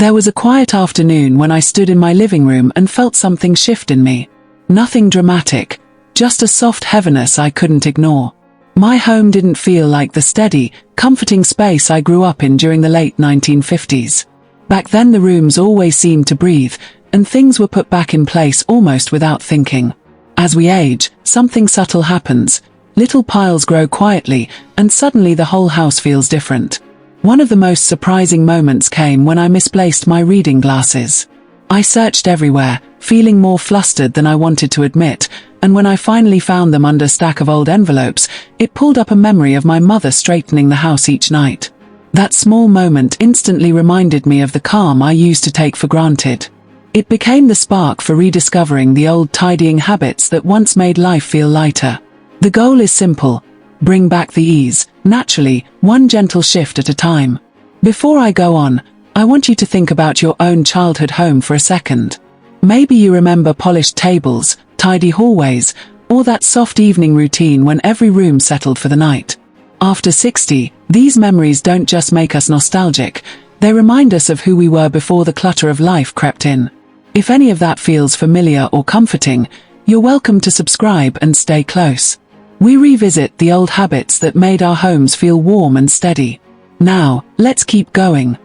There was a quiet afternoon when I stood in my living room and felt something shift in me. Nothing dramatic, just a soft heaviness I couldn't ignore. My home didn't feel like the steady, comforting space I grew up in during the late 1950s. Back then the rooms always seemed to breathe, and things were put back in place almost without thinking. As we age, something subtle happens. Little piles grow quietly, and suddenly the whole house feels different. One of the most surprising moments came when I misplaced my reading glasses. I searched everywhere, feeling more flustered than I wanted to admit, and when I finally found them under a stack of old envelopes, it pulled up a memory of my mother straightening the house each night. That small moment instantly reminded me of the calm I used to take for granted. It became the spark for rediscovering the old tidying habits that once made life feel lighter. The goal is simple: bring back the ease, naturally, one gentle shift at a time. Before I go on, I want you to think about your own childhood home for a second. Maybe you remember polished tables, tidy hallways, or that soft evening routine when every room settled for the night. After 60, these memories don't just make us nostalgic, they remind us of who we were before the clutter of life crept in. If any of that feels familiar or comforting, you're welcome to subscribe and stay close. We revisit the old habits that made our homes feel warm and steady. Now, let's keep going.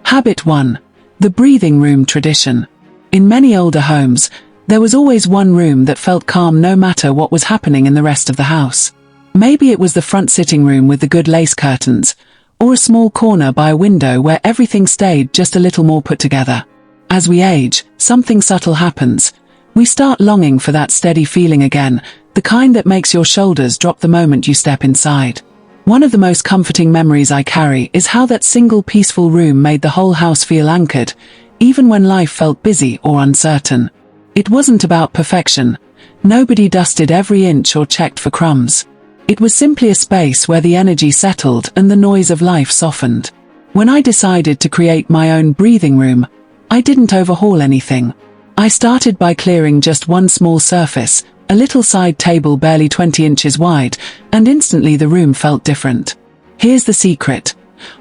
Habit 1. The breathing room tradition. In many older homes, there was always one room that felt calm no matter what was happening in the rest of the house. Maybe it was the front sitting room with the good lace curtains, or a small corner by a window where everything stayed just a little more put together. As we age, something subtle happens. We start longing for that steady feeling again, the kind that makes your shoulders drop the moment you step inside. One of the most comforting memories I carry is how that single peaceful room made the whole house feel anchored, even when life felt busy or uncertain. It wasn't about perfection. Nobody dusted every inch or checked for crumbs. It was simply a space where the energy settled and the noise of life softened. When I decided to create my own breathing room, I didn't overhaul anything. I started by clearing just one small surface, a little side table barely 20 inches wide, and instantly the room felt different. Here's the secret.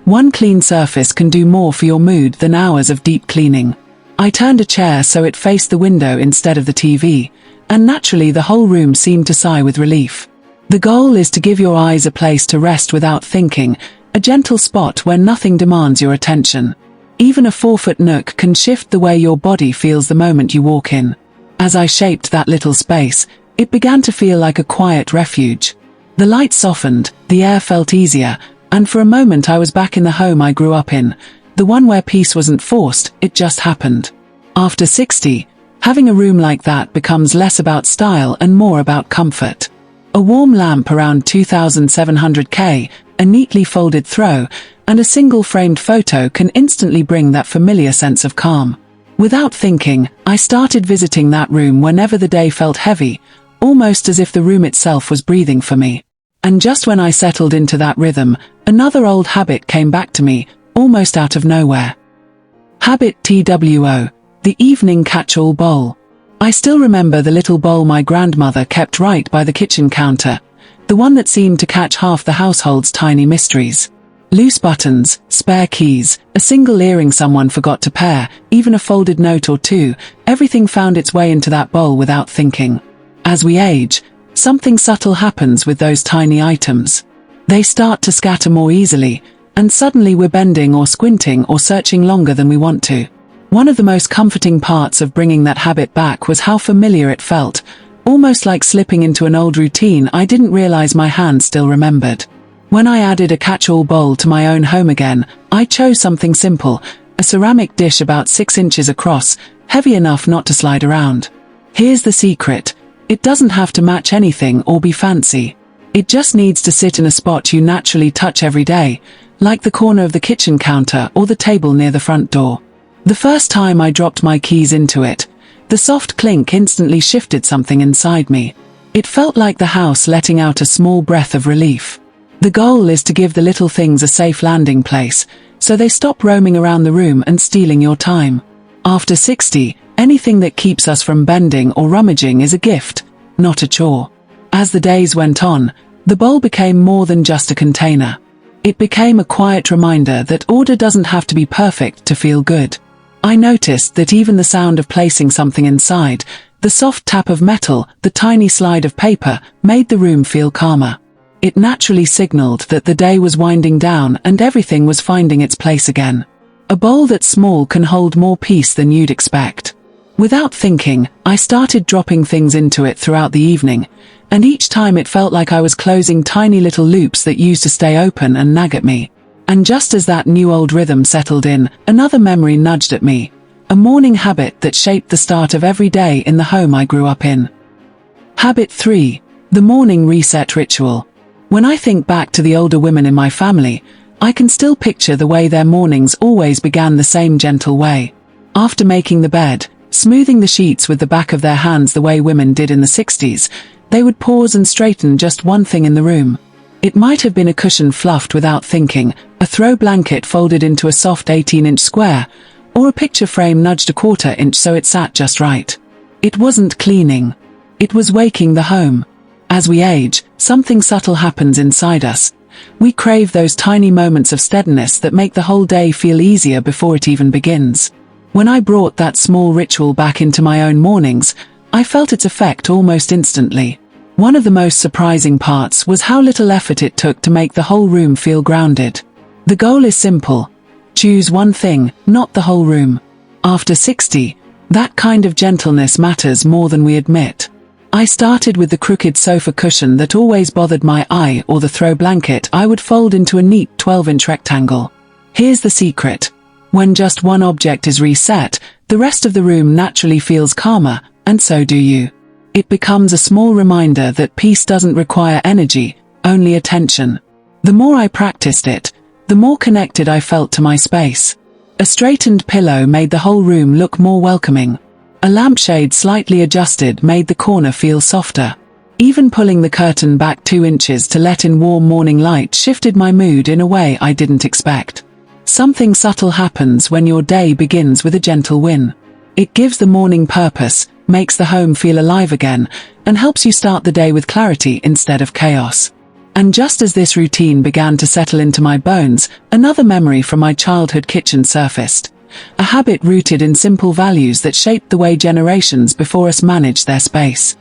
One clean surface can do more for your mood than hours of deep cleaning. I turned a chair so it faced the window instead of the TV, and naturally the whole room seemed to sigh with relief. The goal is to give your eyes a place to rest without thinking, a gentle spot where nothing demands your attention. Even a 4-foot nook can shift the way your body feels the moment you walk in. As I shaped that little space, it began to feel like a quiet refuge. The light softened, the air felt easier, and for a moment I was back in the home I grew up in, the one where peace wasn't forced, it just happened. After 60, having a room like that becomes less about style and more about comfort. A warm lamp around 2,700K, a neatly folded throw, and a single framed photo can instantly bring that familiar sense of calm. Without thinking, I started visiting that room whenever the day felt heavy, almost as if the room itself was breathing for me. And just when I settled into that rhythm, another old habit came back to me, almost out of nowhere. Habit TWO, the evening catch-all bowl. I still remember the little bowl my grandmother kept right by the kitchen counter, the one that seemed to catch half the household's tiny mysteries. Loose buttons, spare keys, a single earring someone forgot to pair, even a folded note or two, everything found its way into that bowl without thinking. As we age, something subtle happens with those tiny items. They start to scatter more easily, and suddenly we're bending or squinting or searching longer than we want to. One of the most comforting parts of bringing that habit back was how familiar it felt, almost like slipping into an old routine I didn't realize my hand still remembered. When I added a catch-all bowl to my own home again, I chose something simple, a ceramic dish about 6 inches across, heavy enough not to slide around. Here's the secret. It doesn't have to match anything or be fancy. It just needs to sit in a spot you naturally touch every day, like the corner of the kitchen counter or the table near the front door. The first time I dropped my keys into it, the soft clink instantly shifted something inside me. It felt like the house letting out a small breath of relief. The goal is to give the little things a safe landing place, so they stop roaming around the room and stealing your time. After 60, anything that keeps us from bending or rummaging is a gift, not a chore. As the days went on, the bowl became more than just a container. It became a quiet reminder that order doesn't have to be perfect to feel good. I noticed that even the sound of placing something inside, the soft tap of metal, the tiny slide of paper, made the room feel calmer. It naturally signaled that the day was winding down and everything was finding its place again. A bowl that's small can hold more peace than you'd expect. Without thinking, I started dropping things into it throughout the evening, and each time it felt like I was closing tiny little loops that used to stay open and nag at me. And just as that new old rhythm settled in, another memory nudged at me, a morning habit that shaped the start of every day in the home I grew up in. Habit 3. The morning reset ritual. When I think back to the older women in my family, I can still picture the way their mornings always began the same gentle way. After making the bed, smoothing the sheets with the back of their hands the way women did in the 60s, they would pause and straighten just one thing in the room. It might have been a cushion fluffed without thinking, a throw blanket folded into a soft 18-inch square, or a picture frame nudged a 1/4 inch so it sat just right. It wasn't cleaning. It was waking the home. As we age, something subtle happens inside us. We crave those tiny moments of steadiness that make the whole day feel easier before it even begins. When I brought that small ritual back into my own mornings, I felt its effect almost instantly. One of the most surprising parts was how little effort it took to make the whole room feel grounded. The goal is simple. Choose one thing, not the whole room. After 60, that kind of gentleness matters more than we admit. I started with the crooked sofa cushion that always bothered my eye, or the throw blanket I would fold into a neat 12-inch rectangle. Here's the secret. When just one object is reset, the rest of the room naturally feels calmer, and so do you. It becomes a small reminder that peace doesn't require energy, only attention. The more I practiced it, the more connected I felt to my space. A straightened pillow made the whole room look more welcoming. A lampshade slightly adjusted made the corner feel softer. Even pulling the curtain back 2 inches to let in warm morning light shifted my mood in a way I didn't expect. Something subtle happens when your day begins with a gentle win. It gives the morning purpose, makes the home feel alive again, and helps you start the day with clarity instead of chaos. And just as this routine began to settle into my bones, another memory from my childhood kitchen surfaced. A habit rooted in simple values that shaped the way generations before us managed their space.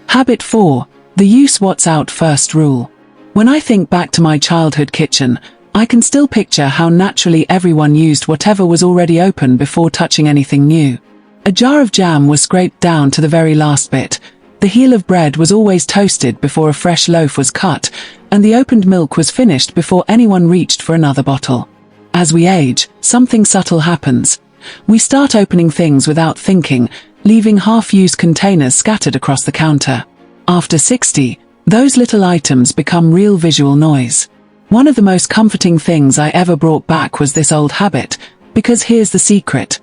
Habit 4. The use what's out first rule. When I think back to my childhood kitchen, I can still picture how naturally everyone used whatever was already open before touching anything new. A jar of jam was scraped down to the very last bit, the heel of bread was always toasted before a fresh loaf was cut, and the opened milk was finished before anyone reached for another bottle. As we age, something subtle happens. We start opening things without thinking, leaving half-used containers scattered across the counter. After 60, those little items become real visual noise. One of the most comforting things I ever brought back was this old habit, because here's the secret.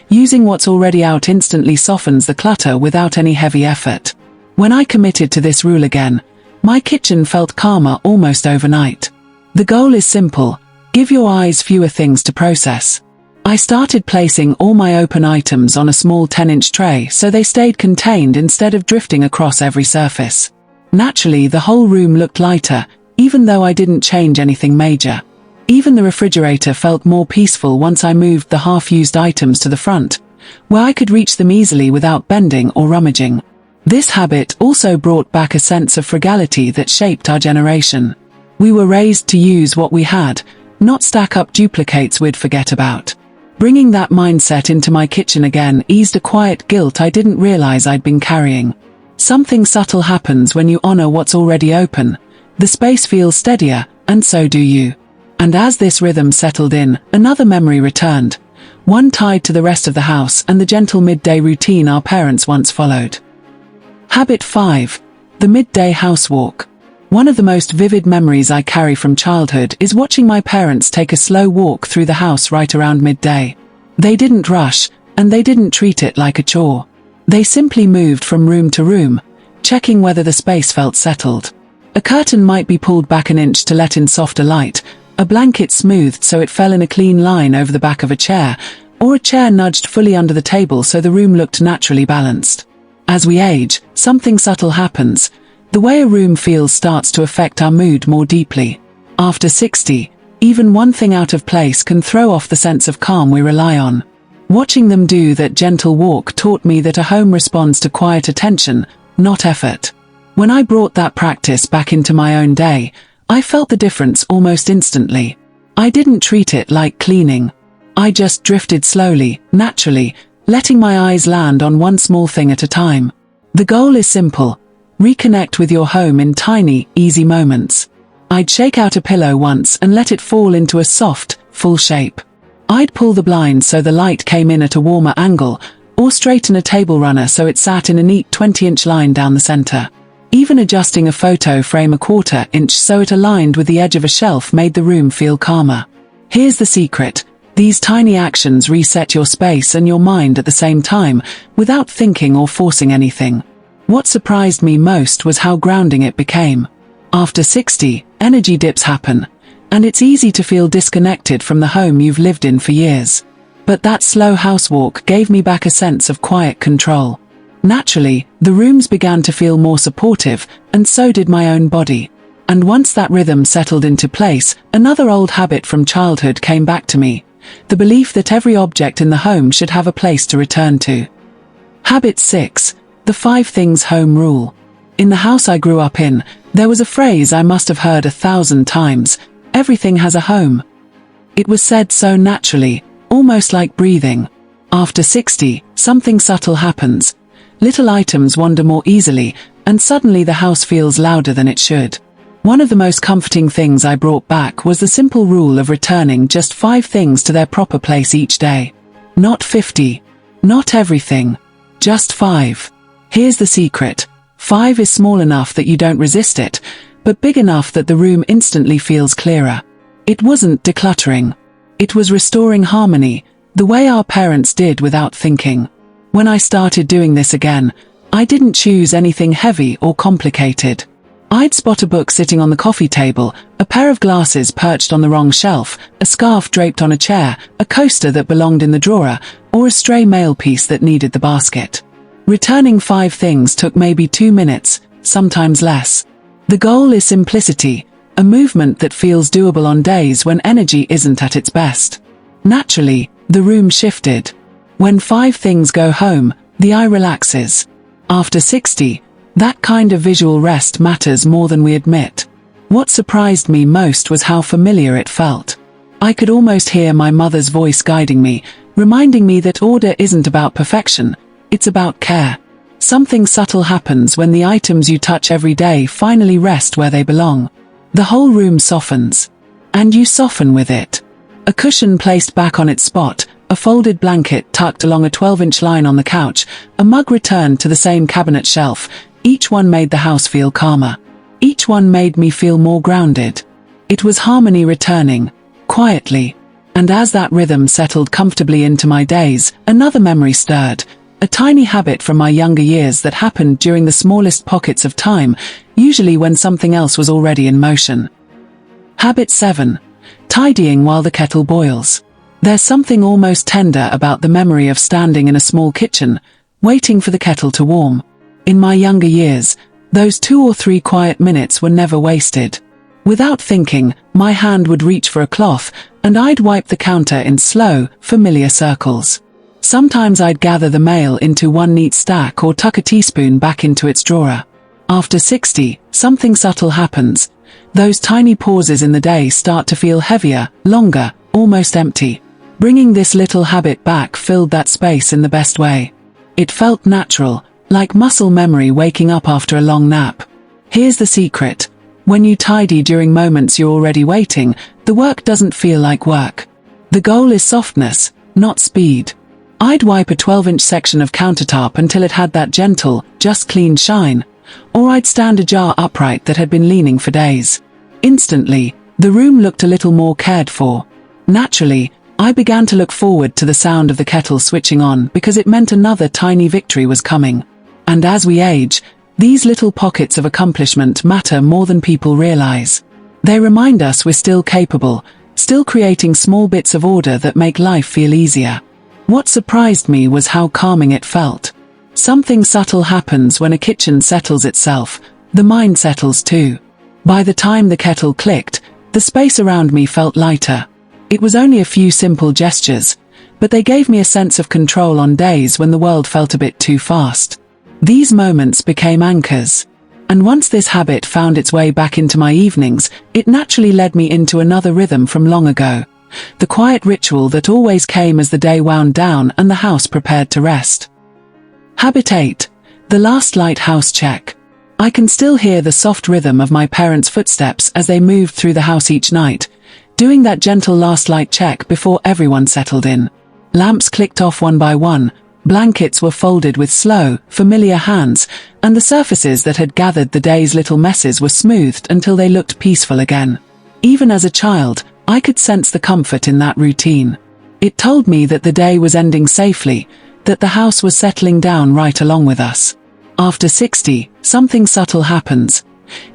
Using what's already out instantly softens the clutter without any heavy effort. When I committed to this rule again, my kitchen felt calmer almost overnight. The goal is simple. Give your eyes fewer things to process. I started placing all my open items on a small 10-inch tray so they stayed contained instead of drifting across every surface. Naturally, the whole room looked lighter, even though I didn't change anything major. Even the refrigerator felt more peaceful once I moved the half-used items to the front, where I could reach them easily without bending or rummaging. This habit also brought back a sense of frugality that shaped our generation. We were raised to use what we had, not stack up duplicates we'd forget about. Bringing that mindset into my kitchen again eased a quiet guilt I didn't realize I'd been carrying. Something subtle happens when you honor what's already open. The space feels steadier, and so do you. And as this rhythm settled in, another memory returned, one tied to the rest of the house and the gentle midday routine our parents once followed. Habit 5. The midday house walk. One of the most vivid memories I carry from childhood is watching my parents take a slow walk through the house right around midday. They didn't rush, and they didn't treat it like a chore. They simply moved from room to room, checking whether the space felt settled. A curtain might be pulled back an inch to let in softer light, a blanket smoothed so it fell in a clean line over the back of a chair, or a chair nudged fully under the table so the room looked naturally balanced. As we age, something subtle happens. The way a room feels starts to affect our mood more deeply. After 60, even one thing out of place can throw off the sense of calm we rely on. Watching them do that gentle walk taught me that a home responds to quiet attention, not effort. When I brought that practice back into my own day, I felt the difference almost instantly. I didn't treat it like cleaning. I just drifted slowly, naturally, letting my eyes land on one small thing at a time. The goal is simple: reconnect with your home in tiny, easy moments. I'd shake out a pillow once and let it fall into a soft, full shape. I'd pull the blinds so the light came in at a warmer angle, or straighten a table runner so it sat in a neat 20-inch line down the center. Even adjusting a photo frame a 1/4 inch so it aligned with the edge of a shelf made the room feel calmer. Here's the secret: these tiny actions reset your space and your mind at the same time, without thinking or forcing anything. What surprised me most was how grounding it became. After 60, energy dips happen, and it's easy to feel disconnected from the home you've lived in for years. But that slow house walk gave me back a sense of quiet control. Naturally, the rooms began to feel more supportive, and so did my own body. And once that rhythm settled into place, another old habit from childhood came back to me: the belief that every object in the home should have a place to return to. Habit 6. The 5 things home rule. In the house I grew up in, there was a phrase I must have heard 1,000 times: everything has a home. It was said so naturally, almost like breathing. After 60, something subtle happens. Little items wander more easily, and suddenly the house feels louder than it should. One of the most comforting things I brought back was the simple rule of returning just 5 things to their proper place each day. Not 50. Not everything. Just 5. Here's the secret: 5 is small enough that you don't resist it, but big enough that the room instantly feels clearer. It wasn't decluttering. It was restoring harmony, the way our parents did without thinking. When I started doing this again, I didn't choose anything heavy or complicated. I'd spot a book sitting on the coffee table, a pair of glasses perched on the wrong shelf, a scarf draped on a chair, a coaster that belonged in the drawer, or a stray mail piece that needed the basket. Returning 5 things took maybe 2 minutes, sometimes less. The goal is simplicity, a movement that feels doable on days when energy isn't at its best. Naturally, the room shifted. When 5 things go home, the eye relaxes. After 60, that kind of visual rest matters more than we admit. What surprised me most was how familiar it felt. I could almost hear my mother's voice guiding me, reminding me that order isn't about perfection, it's about care. Something subtle happens when the items you touch every day finally rest where they belong. The whole room softens. And you soften with it. A cushion placed back on its spot, a folded blanket tucked along a 12-inch line on the couch, a mug returned to the same cabinet shelf. Each one made the house feel calmer. Each one made me feel more grounded. It was harmony returning, quietly. And as that rhythm settled comfortably into my days, another memory stirred. A tiny habit from my younger years that happened during the smallest pockets of time, usually when something else was already in motion. Habit 7. Tidying while the kettle boils. There's something almost tender about the memory of standing in a small kitchen, waiting for the kettle to warm. In my younger years, those 2 or 3 quiet minutes were never wasted. Without thinking, my hand would reach for a cloth, and I'd wipe the counter in slow, familiar circles. Sometimes I'd gather the mail into one neat stack or tuck a teaspoon back into its drawer. After 60, something subtle happens. Those tiny pauses in the day start to feel heavier, longer, almost empty. Bringing this little habit back filled that space in the best way. It felt natural, like muscle memory waking up after a long nap. Here's the secret: when you tidy during moments you're already waiting, the work doesn't feel like work. The goal is softness, not speed. I'd wipe a 12-inch section of countertop until it had that gentle, just clean shine, or I'd stand a jar upright that had been leaning for days. Instantly, the room looked a little more cared for. Naturally, I began to look forward to the sound of the kettle switching on because it meant another tiny victory was coming. And as we age, these little pockets of accomplishment matter more than people realize. They remind us we're still capable, still creating small bits of order that make life feel easier. What surprised me was how calming it felt. Something subtle happens when a kitchen settles itself, the mind settles too. By the time the kettle clicked, The space around me felt lighter. It was only a few simple gestures, but they gave me a sense of control on days when the world felt a bit too fast. These moments became anchors. And once this habit found its way back into my evenings, it naturally led me into another rhythm from long ago. The quiet ritual that always came as the day wound down and the house prepared to rest. Habit 8. The last light house check. I can still hear the soft rhythm of my parents' footsteps as they moved through the house each night, doing that gentle last light check before everyone settled in. Lamps clicked off one by one, blankets were folded with slow, familiar hands, and the surfaces that had gathered the day's little messes were smoothed until they looked peaceful again. Even as a child, I could sense the comfort in that routine. It told me that the day was ending safely, that the house was settling down right along with us. After 60, something subtle happens.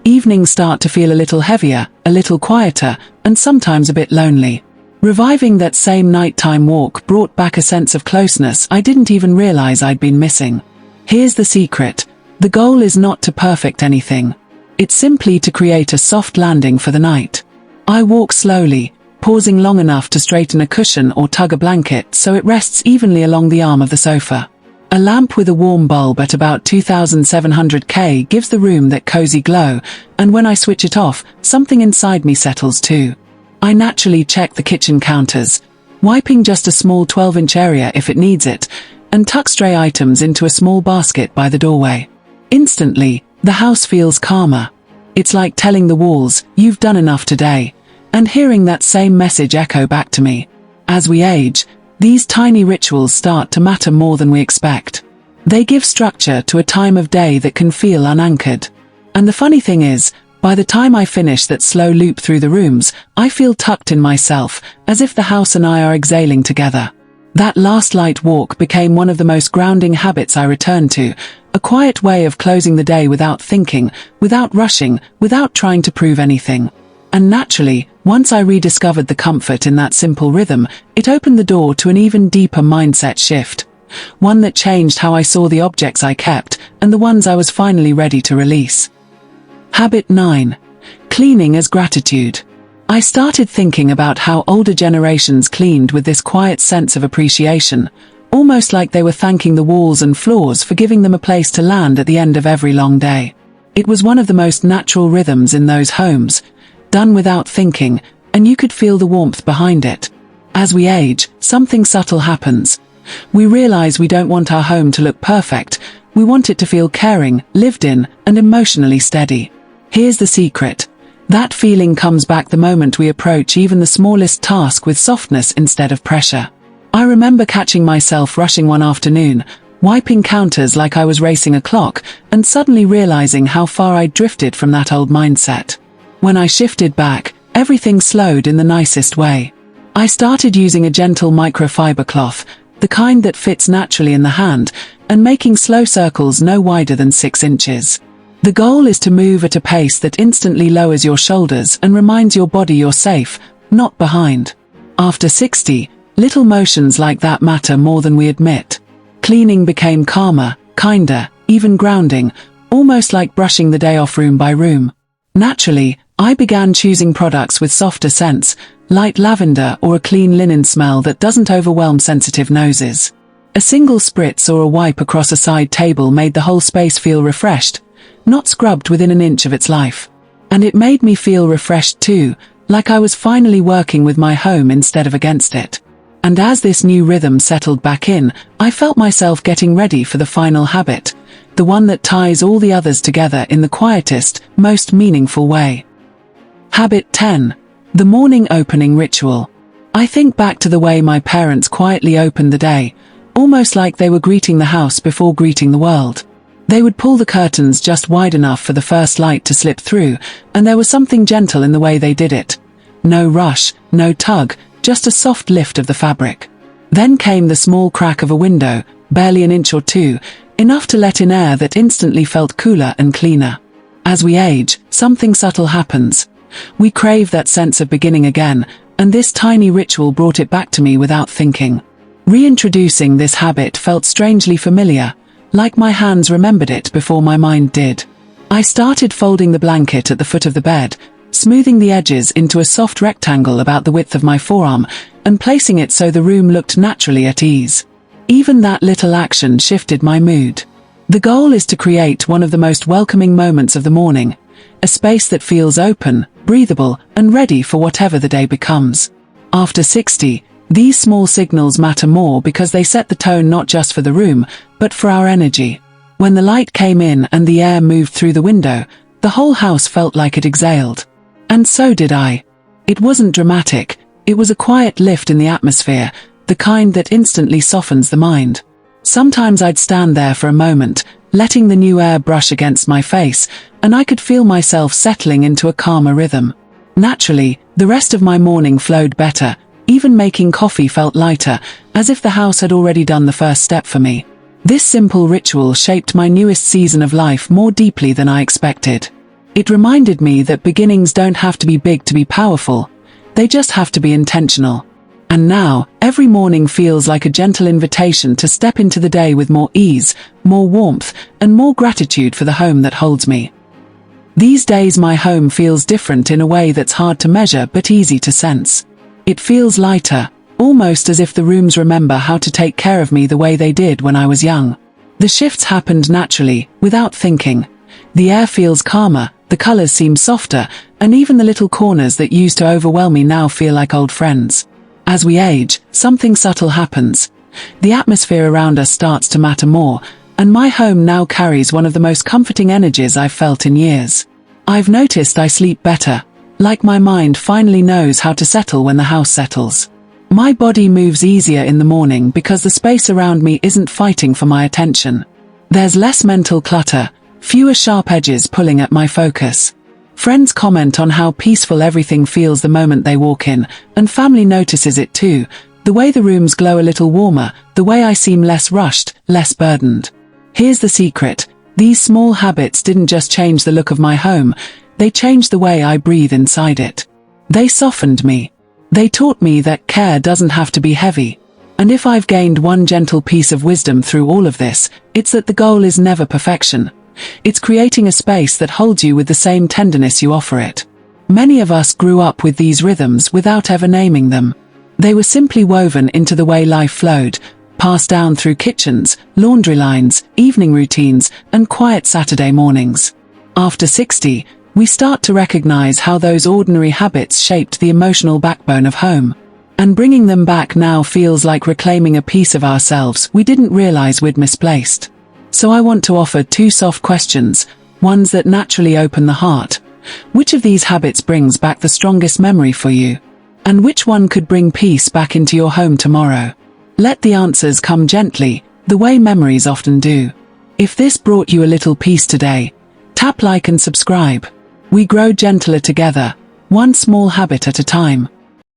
Evenings start to feel a little heavier, a little quieter, and sometimes a bit lonely. Reviving that same nighttime walk brought back a sense of closeness I didn't even realize I'd been missing. Here's the secret. The goal is not to perfect anything. It's simply to create a soft landing for the night. I walk slowly, pausing long enough to straighten a cushion or tug a blanket so it rests evenly along the arm of the sofa. A lamp with a warm bulb at about 2700 K gives the room that cozy glow, and when I switch it off, something inside me settles too. I naturally check the kitchen counters, wiping just a small 12-inch area if it needs it, and tuck stray items into a small basket by the doorway. Instantly, the house feels calmer. It's like telling the walls, "You've done enough today," and hearing that same message echo back to me. As we age, these tiny rituals start to matter more than we expect. They give structure to a time of day that can feel unanchored. And the funny thing is, by the time I finish that slow loop through the rooms, I feel tucked in myself, as if the house and I are exhaling together. That last light walk became one of the most grounding habits I return to, a quiet way of closing the day without thinking, without rushing, without trying to prove anything. And naturally, once I rediscovered the comfort in that simple rhythm, it opened the door to an even deeper mindset shift. One that changed how I saw the objects I kept, and the ones I was finally ready to release. Habit 9. Cleaning as gratitude. I started thinking about how older generations cleaned with this quiet sense of appreciation, almost like they were thanking the walls and floors for giving them a place to land at the end of every long day. It was one of the most natural rhythms in those homes, done without thinking, and you could feel the warmth behind it. As we age, something subtle happens. We realize we don't want our home to look perfect, we want it to feel caring, lived in, and emotionally steady. Here's the secret. That feeling comes back the moment we approach even the smallest task with softness instead of pressure. I remember catching myself rushing one afternoon, wiping counters like I was racing a clock, and suddenly realizing how far I'd drifted from that old mindset. When I shifted back, everything slowed in the nicest way. I started using a gentle microfiber cloth, the kind that fits naturally in the hand, and making slow circles no wider than 6 inches. The goal is to move at a pace that instantly lowers your shoulders and reminds your body you're safe, not behind. After 60, little motions like that matter more than we admit. Cleaning became calmer, kinder, even grounding, almost like brushing the day off room by room. Naturally, I began choosing products with softer scents, light lavender or a clean linen smell that doesn't overwhelm sensitive noses. A single spritz or a wipe across a side table made the whole space feel refreshed, not scrubbed within an inch of its life. And it made me feel refreshed too, like I was finally working with my home instead of against it. And as this new rhythm settled back in, I felt myself getting ready for the final habit, the one that ties all the others together in the quietest, most meaningful way. Habit 10. The morning opening ritual. I think back to the way my parents quietly opened the day, almost like they were greeting the house before greeting the world. They would pull the curtains just wide enough for the first light to slip through, and there was something gentle in the way they did it. No rush, no tug, just a soft lift of the fabric. Then came the small crack of a window, barely an inch or two, enough to let in air that instantly felt cooler and cleaner. As we age, something subtle happens. We crave that sense of beginning again, and this tiny ritual brought it back to me without thinking. Reintroducing this habit felt strangely familiar, like my hands remembered it before my mind did. I started folding the blanket at the foot of the bed, smoothing the edges into a soft rectangle about the width of my forearm and placing it so the room looked naturally at ease. Even that little action shifted my mood. The goal is to create one of the most welcoming moments of the morning, a space that feels open, breathable, and ready for whatever the day becomes. After 60, these small signals matter more because they set the tone not just for the room, but for our energy. When the light came in and the air moved through the window, the whole house felt like it exhaled. And so did I. It wasn't dramatic, it was a quiet lift in the atmosphere, the kind that instantly softens the mind. Sometimes I'd stand there for a moment, letting the new air brush against my face, and I could feel myself settling into a calmer rhythm. Naturally, the rest of my morning flowed better, even making coffee felt lighter, as if the house had already done the first step for me. This simple ritual shaped my newest season of life more deeply than I expected. It reminded me that beginnings don't have to be big to be powerful, they just have to be intentional. And now, every morning feels like a gentle invitation to step into the day with more ease, more warmth, and more gratitude for the home that holds me. These days my home feels different in a way that's hard to measure but easy to sense. It feels lighter, almost as if the rooms remember how to take care of me the way they did when I was young. The shifts happened naturally, without thinking. The air feels calmer, the colors seem softer, and even the little corners that used to overwhelm me now feel like old friends. As we age, something subtle happens. The atmosphere around us starts to matter more, and my home now carries one of the most comforting energies I've felt in years. I've noticed I sleep better, like my mind finally knows how to settle when the house settles. My body moves easier in the morning because the space around me isn't fighting for my attention. There's less mental clutter, fewer sharp edges pulling at my focus. Friends comment on how peaceful everything feels the moment they walk in, and family notices it too, the way the rooms glow a little warmer, the way I seem less rushed, less burdened. Here's the secret: these small habits didn't just change the look of my home, they changed the way I breathe inside it. They softened me. They taught me that care doesn't have to be heavy. And if I've gained one gentle piece of wisdom through all of this, it's that the goal is never perfection. It's creating a space that holds you with the same tenderness you offer it. Many of us grew up with these rhythms without ever naming them. They were simply woven into the way life flowed, passed down through kitchens, laundry lines, evening routines, and quiet Saturday mornings. After 60, we start to recognize how those ordinary habits shaped the emotional backbone of home. And bringing them back now feels like reclaiming a piece of ourselves we didn't realize we'd misplaced. So I want to offer 2 soft questions, ones that naturally open the heart. Which of these habits brings back the strongest memory for you? And which one could bring peace back into your home tomorrow? Let the answers come gently, the way memories often do. If this brought you a little peace today, tap like and subscribe. We grow gentler together, one small habit at a time.